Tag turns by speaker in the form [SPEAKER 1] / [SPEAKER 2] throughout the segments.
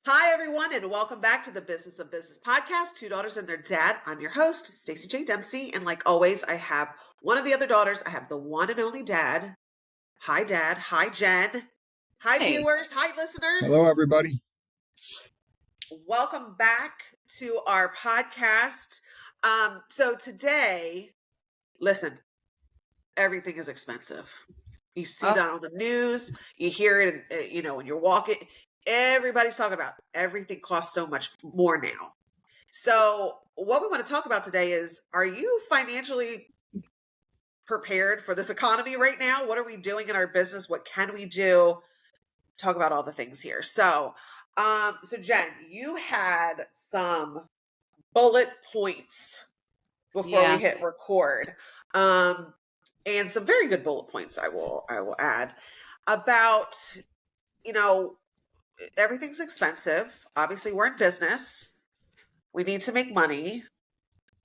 [SPEAKER 1] Hi, everyone, and welcome back to the Business of Business podcast, Two Daughters and Their Dad. I'm your host, Stacey J. Dempsey, and like always, I have one of the other daughters. I have the one and only Dad. Hi, Dad. Hi, Jen. Hi,
[SPEAKER 2] Hey.
[SPEAKER 1] viewers. Hi, listeners.
[SPEAKER 3] Hello, everybody.
[SPEAKER 1] Welcome back to our podcast. So today, listen, everything is expensive. You see
[SPEAKER 2] Oh,
[SPEAKER 1] that on the news. You hear it, when you're walking. Everybody's talking about everything costs so much more now. So, what we want to talk about today is, are you financially prepared for this economy right now? What are we doing in our business? What can we do? Talk about all the things here. So Jen, you had some bullet points before we
[SPEAKER 2] yeah.
[SPEAKER 1] hit record. And some very good bullet points I will add about, you know, everything's expensive. Obviously, we're in business. We need to make money.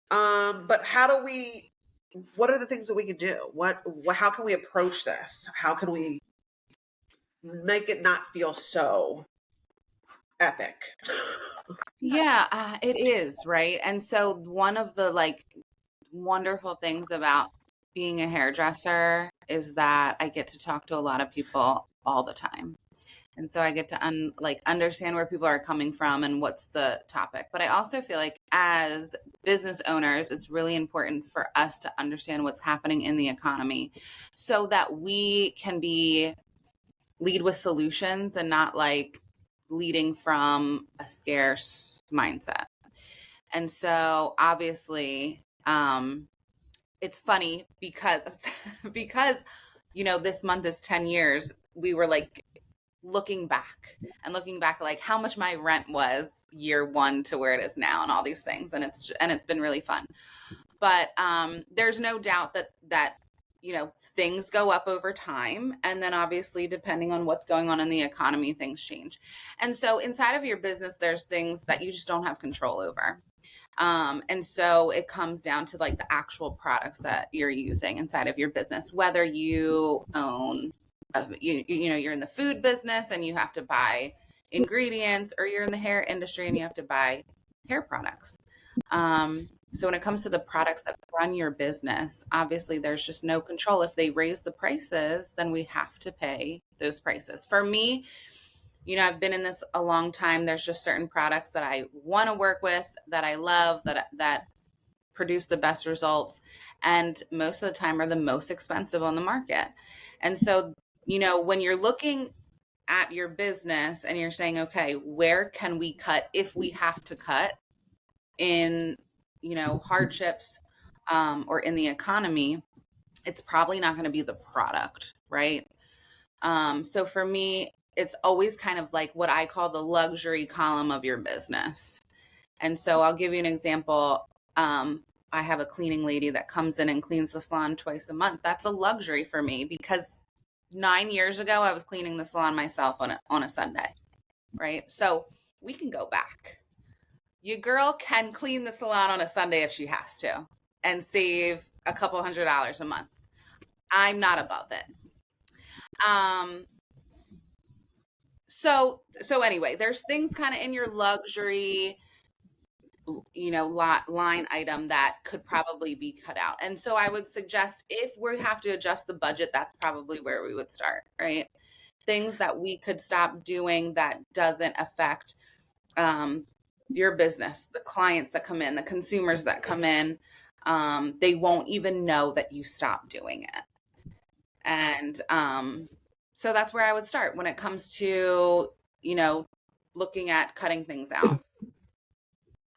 [SPEAKER 1] But what are the things that we can do? How can we approach this? How can we make it not feel so epic?
[SPEAKER 2] Yeah, it is, right? And so one of the wonderful things about being a hairdresser is that I get to talk to a lot of people all the time. And so I get to understand where people are coming from and what's the topic. But I also feel like as business owners, it's really important for us to understand what's happening in the economy so that we can lead with solutions and not leading from a scarce mindset. And so obviously, it's funny because because this month is 10 years. We were looking back like how much my rent was year one to where it is now and all these things, and it's been really fun. But there's no doubt that things go up over time, and then obviously depending on what's going on in the economy, things change. And so inside of your business, there's things that you just don't have control over. And so it comes down to the actual products that you're using inside of your business, whether you own you're in the food business and you have to buy ingredients, or you're in the hair industry and you have to buy hair products. So when it comes to the products that run your business, obviously there's just no control. If they raise the prices, then we have to pay those prices. For me, I've been in this a long time. There's just certain products that I want to work with, that I love, that produce the best results, and most of the time are the most expensive on the market. And so, when you're looking at your business and you're saying, okay, where can we cut if we have to cut in hardships, or in the economy, it's probably not going to be the product, right? So for me, it's always kind of like what I call the luxury column of your business. And so I'll give you an example. I have a cleaning lady that comes in and cleans the salon twice a month. That's a luxury for me because 9 years ago, I was cleaning the salon myself on a Sunday, right? So we can go back. Your girl can clean the salon on a Sunday if she has to and save a couple $100 a month. I'm not above it. So anyway, there's things kind of in your luxury, line item that could probably be cut out. And so I would suggest, if we have to adjust the budget, that's probably where we would start, right? Things that we could stop doing that doesn't affect your business, the clients that come in, the consumers that come in. They won't even know that you stopped doing it. And so that's where I would start when it comes to, looking at cutting things out.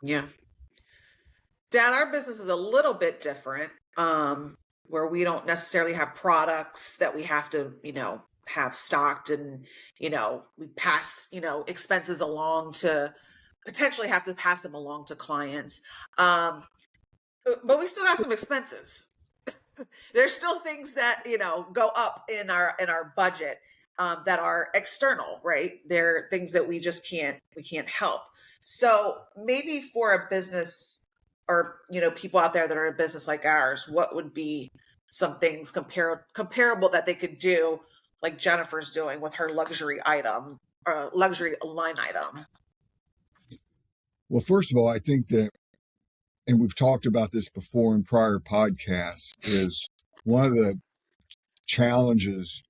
[SPEAKER 1] Yeah. Dad, our business is a little bit different, where we don't necessarily have products that we have to, have stocked, and, we pass, expenses along to potentially have to pass them along to clients. But we still got some expenses. There's still things that, go up in our budget, that are external, right? They're things that we just can't help. So maybe for a business, or, people out there that are in a business like ours, what would be some things comparable that they could do, like Jennifer's doing with her luxury line item?
[SPEAKER 3] Well, first of all, I think that, and we've talked about this before in prior podcasts, is one of the challenges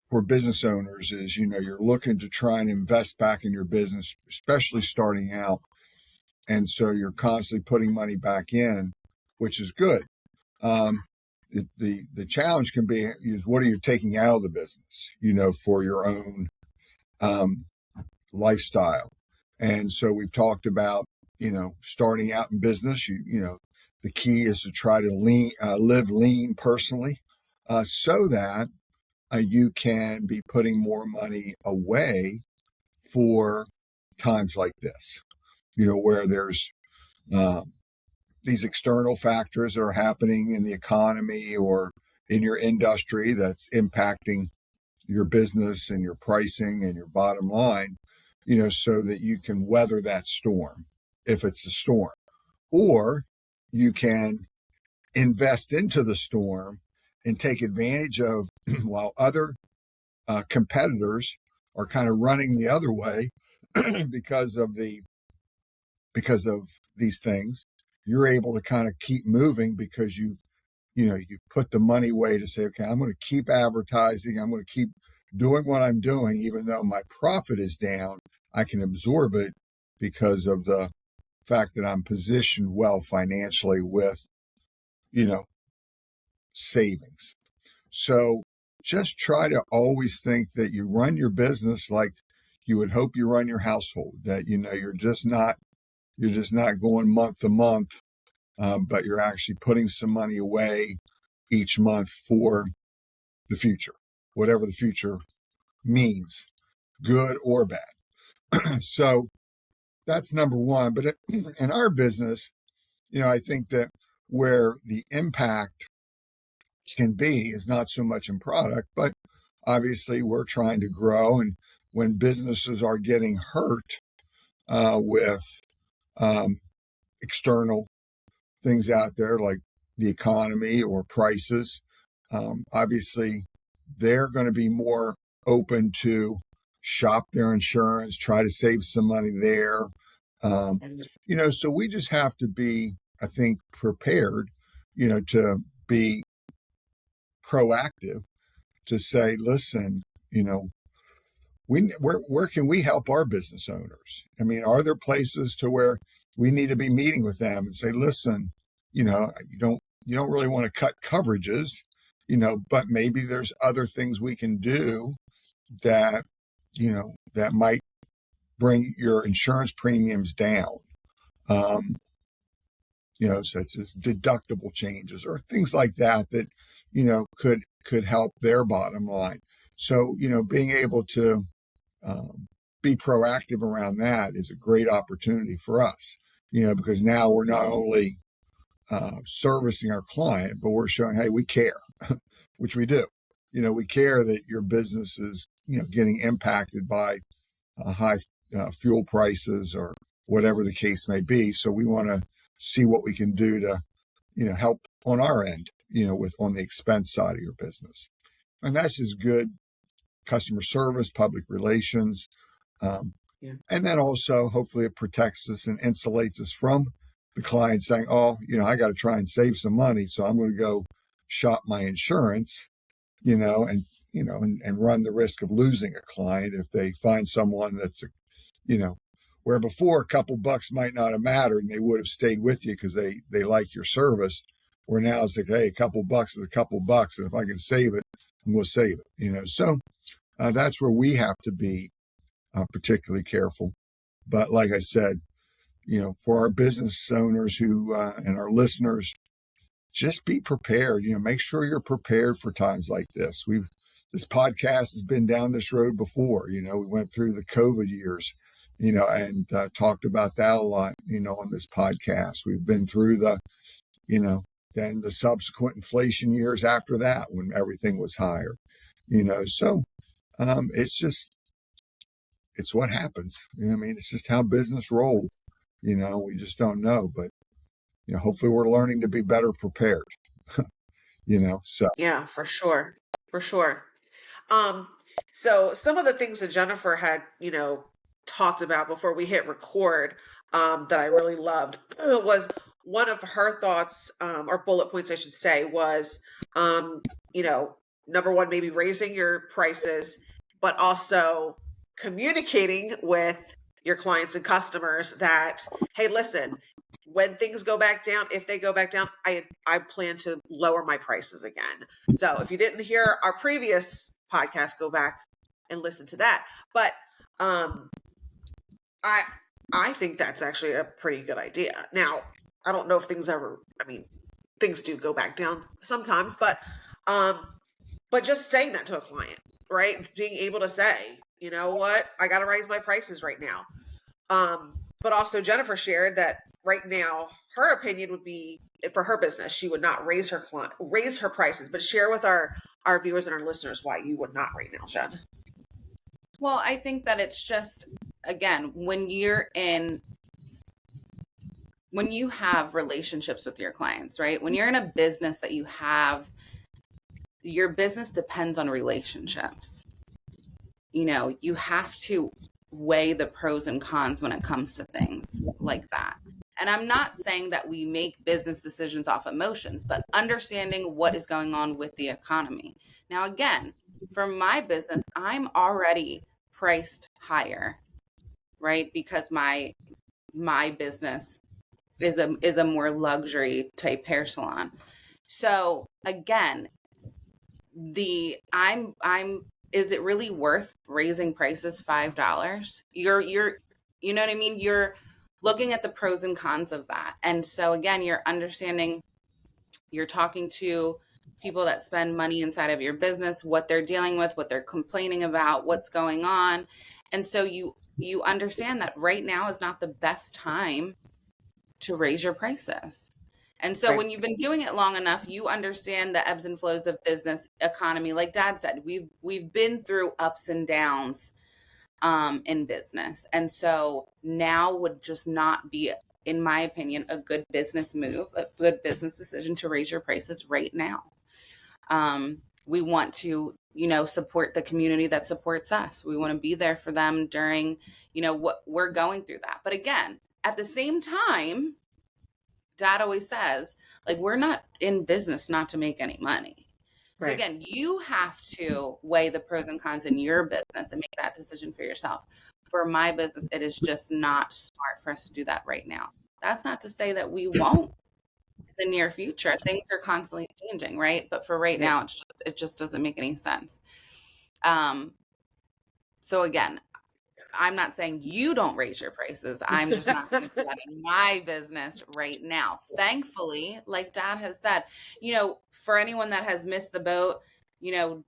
[SPEAKER 3] for business owners is, you're looking to try and invest back in your business, especially starting out. And so you're constantly putting money back in, which is good. The challenge can be is what are you taking out of the business, for your own lifestyle. And so we've talked about, starting out in business, the key is to try to live lean personally, so that you can be putting more money away for times like this, where there's these external factors that are happening in the economy or in your industry that's impacting your business and your pricing and your bottom line, so that you can weather that storm if it's a storm. Or you can invest into the storm and take advantage of while other competitors are kind of running the other way because of these things. You're able to kind of keep moving because you've put the money away to say, okay, I'm going to keep advertising. I'm going to keep doing what I'm doing, even though my profit is down. I can absorb it because of the fact that I'm positioned well financially with, savings. So just try to always think that you run your business like you would hope you run your household, that, you're just not going month to month, but you're actually putting some money away each month for the future, whatever the future means, good or bad. So that's number one. But in our business, I think that where the impact can be is not so much in product, but obviously we're trying to grow. And when businesses are getting hurt with external things out there like the economy or prices, obviously they're going to be more open to shop their insurance, try to save some money there. So we just have to be, I think, prepared, to be proactive, to say, listen, where can we help our business owners? I mean, are there places to where we need to be meeting with them and say, listen, you don't really want to cut coverages, but maybe there's other things we can do that, that might bring your insurance premiums down, such as deductible changes or things like that, could help their bottom line. So, being able to be proactive around that is a great opportunity for us, because now we're not only servicing our client, but we're showing, hey, we care, which we do. We care that your business is, getting impacted by high fuel prices or whatever the case may be. So we want to see what we can do to, help on our end, on the expense side of your business. And that's just good customer service, public relations. And then also, hopefully it protects us and insulates us from the client saying, oh, I got to try and save some money, so I'm going to go shop my insurance, and run the risk of losing a client if they find someone that's, where before a couple bucks might not have mattered and they would have stayed with you because they like your service. Where now it's like, hey, a couple bucks is a couple bucks, and if I can save it, I'm going to save it. So that's where we have to be particularly careful. But like I said, for our business owners who and our listeners, just be prepared. Make sure you're prepared for times like this. This podcast has been down this road before. We went through the COVID years, and talked about that a lot, on this podcast. We've been through the, then the subsequent inflation years after that when everything was higher, so it's what happens. It's just how business rolls. We just don't know, but hopefully we're learning to be better prepared. So
[SPEAKER 1] Yeah, for sure. For sure. So some of the things that Jennifer had, talked about before we hit record, that I really loved was one of her thoughts, or bullet points, I should say, was, you know, number one, maybe raising your prices, but also communicating with your clients and customers that, hey, listen, when things go back down, if they go back down, I plan to lower my prices again. So if you didn't hear our previous podcast, go back and listen to that. But um, I I think that's actually a pretty good idea. Now, I don't know if things ever, I mean, things do go back down sometimes, um but just saying that to a client, right? Being able to say, you know what, I got to raise my prices right now. But also Jennifer shared that right now her opinion would be, for her business, she would not raise her prices, but share with our viewers and our listeners why you would not right now, Jen.
[SPEAKER 2] Well, I think that it's just, again, when you have relationships with your clients, right? When you're in a business that your business depends on relationships. You have to weigh the pros and cons when it comes to things like that. And I'm not saying that we make business decisions off emotions, but understanding what is going on with the economy. Now, again, for my business, I'm already priced higher, right? Because my business is a more luxury type hair salon. So again, I'm is it really worth raising prices $5? You know what I mean? You're looking at the pros and cons of that. And so again, you're talking to people that spend money inside of your business, what they're dealing with, what they're complaining about, what's going on. And so you understand that right now is not the best time to raise your prices. And so
[SPEAKER 1] Right.
[SPEAKER 2] when you've been doing it long enough, you understand the ebbs and flows of business economy. Like Dad said, we've been through ups and downs in business. And so now would just not be, in my opinion, a good business move, a good business decision to raise your prices right now. We want to, support the community that supports us. We want to be there for them during, what we're going through that. But again, at the same time, Dad always says, like, we're not in business not to make any money. So
[SPEAKER 1] Right.
[SPEAKER 2] again, you have to weigh the pros and cons in your business and make that decision for yourself. For my business, it is just not smart for us to do that right now. That's not to say that we won't in the near future. Things are constantly changing, right? But for right now, it just doesn't make any sense. So again, I'm not saying you don't raise your prices. I'm just not going to do that in my business right now. Thankfully, like Dad has said, for anyone that has missed the boat,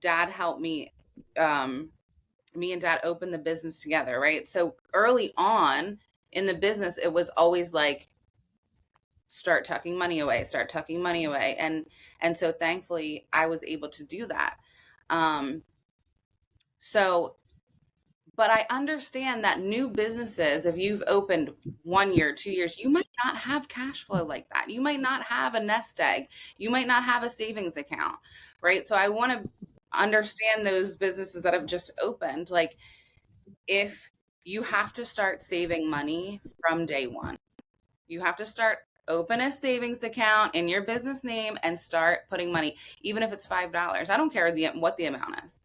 [SPEAKER 2] Dad helped me. Me and Dad opened the business together, right? So early on in the business, it was always like, start tucking money away. And so thankfully, I was able to do that. But I understand that new businesses, if you've opened 1 year, 2 years, you might not have cash flow like that. You might not have a nest egg. You might not have a savings account, right? So I want to understand those businesses that have just opened. Like, if you have to start saving money from day one, you have to open a savings account in your business name and start putting money, even if it's $5. I don't care what the amount is.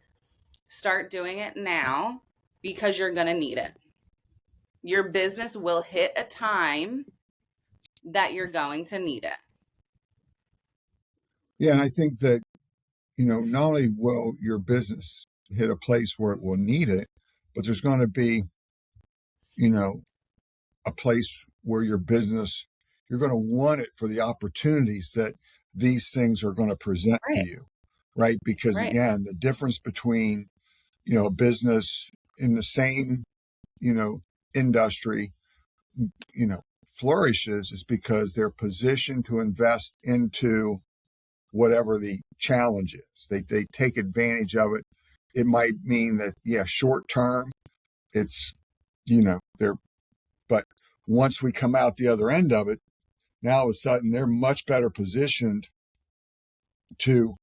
[SPEAKER 2] Start doing it now, because you're going to need it. Your business will hit a time that you're going to need it.
[SPEAKER 3] Yeah, and I think that, not only will your business hit a place where it will need it, but there's going to be, a place where your business, you're going to want it for the opportunities that these things are going to present to you, right? Because again, the difference between, a business in the same, industry, flourishes is because they're positioned to invest into whatever the challenge is. They take advantage of it. It might mean that, short term, it's, but once we come out the other end of it, now all of a sudden they're much better positioned to,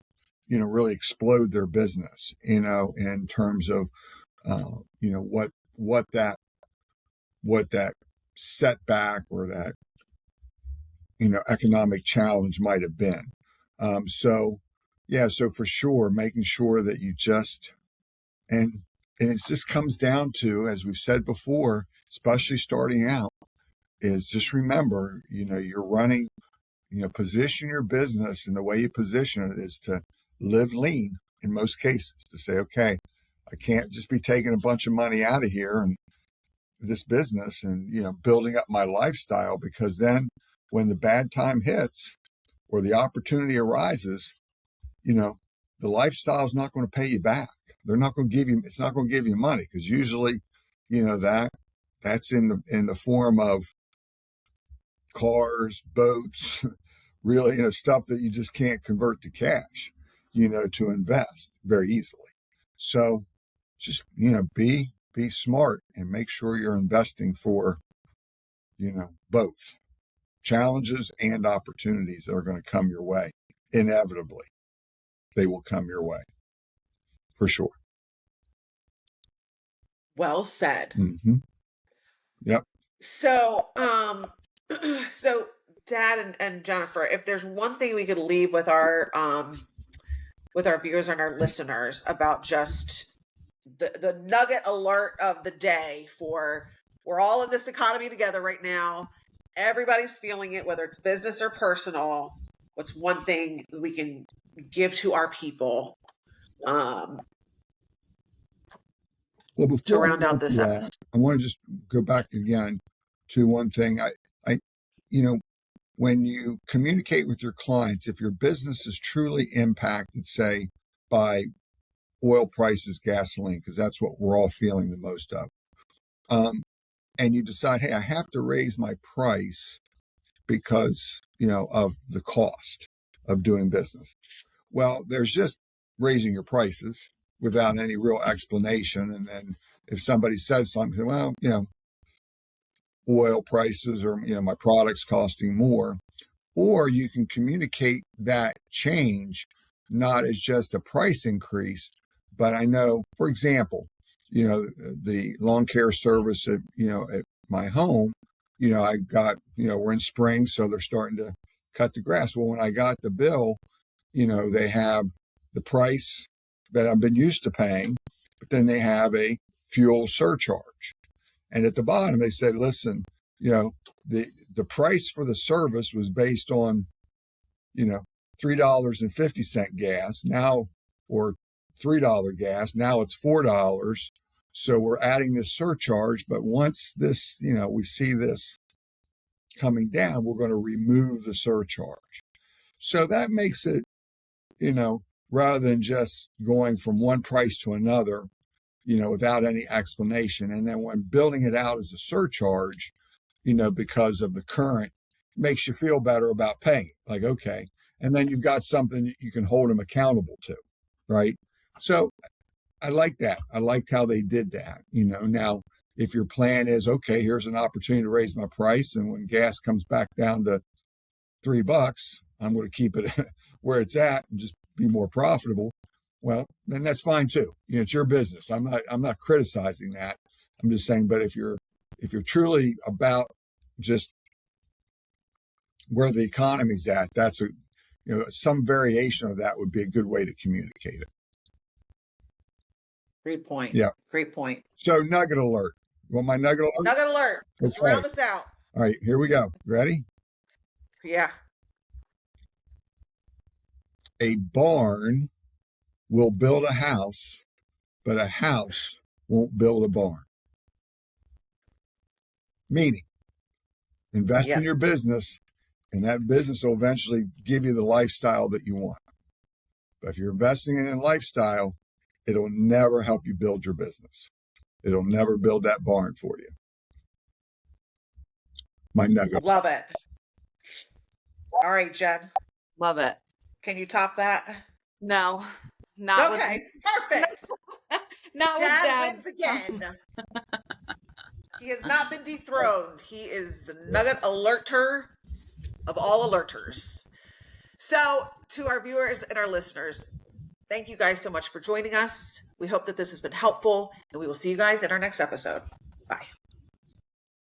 [SPEAKER 3] really explode their business, in terms of, what that what that setback or that, economic challenge might have been. So for sure, making sure that you just, and it just comes down to, as we've said before, especially starting out, is just remember, you're running, position your business, and the way you position it is to live lean in most cases, to say, okay, I can't just be taking a bunch of money out of here and this business and, building up my lifestyle, because then when the bad time hits or the opportunity arises, the lifestyle is not going to pay you back. They're not going to give you, it's not going to give you money, because usually, that's in the form of cars, boats, really, stuff that you just can't convert to cash, to invest very easily. So just, be smart and make sure you're investing for, both challenges and opportunities that are going to come your way. Inevitably, they will come your way for sure.
[SPEAKER 1] Well said.
[SPEAKER 3] Mm-hmm. Yep.
[SPEAKER 1] So, so Dad and Jennifer, if there's one thing we could leave with our viewers and our listeners about just the nugget alert of the day, for we're all in this economy together right now. Everybody's feeling it, whether it's business or personal. What's one thing we can give to our people
[SPEAKER 3] Well,
[SPEAKER 1] to
[SPEAKER 3] before
[SPEAKER 1] round out this episode?
[SPEAKER 3] I want to just go back again to one thing. I, when you communicate with your clients, if your business is truly impacted, say, by oil prices, gasoline, because that's what we're all feeling the most of, and you decide, hey, I have to raise my price because, of the cost of doing business. Well, there's just raising your prices without any real explanation. And then if somebody says something, well, oil prices, or, my product's costing more. Or you can communicate that change not as just a price increase, but I know, for example, the lawn care service at my home, I got, we're in spring, so they're starting to cut the grass. Well, when I got the bill, they have the price that I've been used to paying, but then they have a fuel surcharge. And at the bottom, they said, listen, the price for the service was based on, $3.50 gas now, or $3 gas. Now it's $4. So we're adding this surcharge. But once this, we see this coming down, we're going to remove the surcharge. So that makes it, rather than just going from one price to another, without any explanation. And then when building it out as a surcharge, because of the current, makes you feel better about paying it. Like, okay. And then you've got something that you can hold them accountable to, right? So I like that. I liked how they did that. Now, if your plan is, okay, here's an opportunity to raise my price, and when gas comes back down to $3, I'm going to keep it where it's at and just be more profitable. Well, then that's fine too. It's your business. I'm not criticizing that. I'm just saying, but if you're truly about just where the economy's at, that's some variation of that would be a good way to communicate it.
[SPEAKER 1] Great point.
[SPEAKER 3] Yeah.
[SPEAKER 1] Great point.
[SPEAKER 3] So nugget alert. You want my nugget alert?
[SPEAKER 1] Nugget alert.
[SPEAKER 3] Let's
[SPEAKER 1] round us out.
[SPEAKER 3] All right, here we go. Ready?
[SPEAKER 1] Yeah.
[SPEAKER 3] A barn will build a house, but a house won't build a barn. Meaning, invest in your business, and that business will eventually give you the lifestyle that you want. But if you're investing in a lifestyle, it'll never help you build your business. It'll never build that barn for you. My nugget.
[SPEAKER 1] Love it. All right, Jen.
[SPEAKER 2] Love it.
[SPEAKER 1] Can you top that?
[SPEAKER 2] No, not
[SPEAKER 1] okay. Perfect.
[SPEAKER 2] Not with
[SPEAKER 1] Dad wins again. He has not been dethroned. He is the nugget alerter of all alerters. So, to our viewers and our listeners, thank you guys so much for joining us. We hope that this has been helpful, and we will see you guys in our next episode. Bye.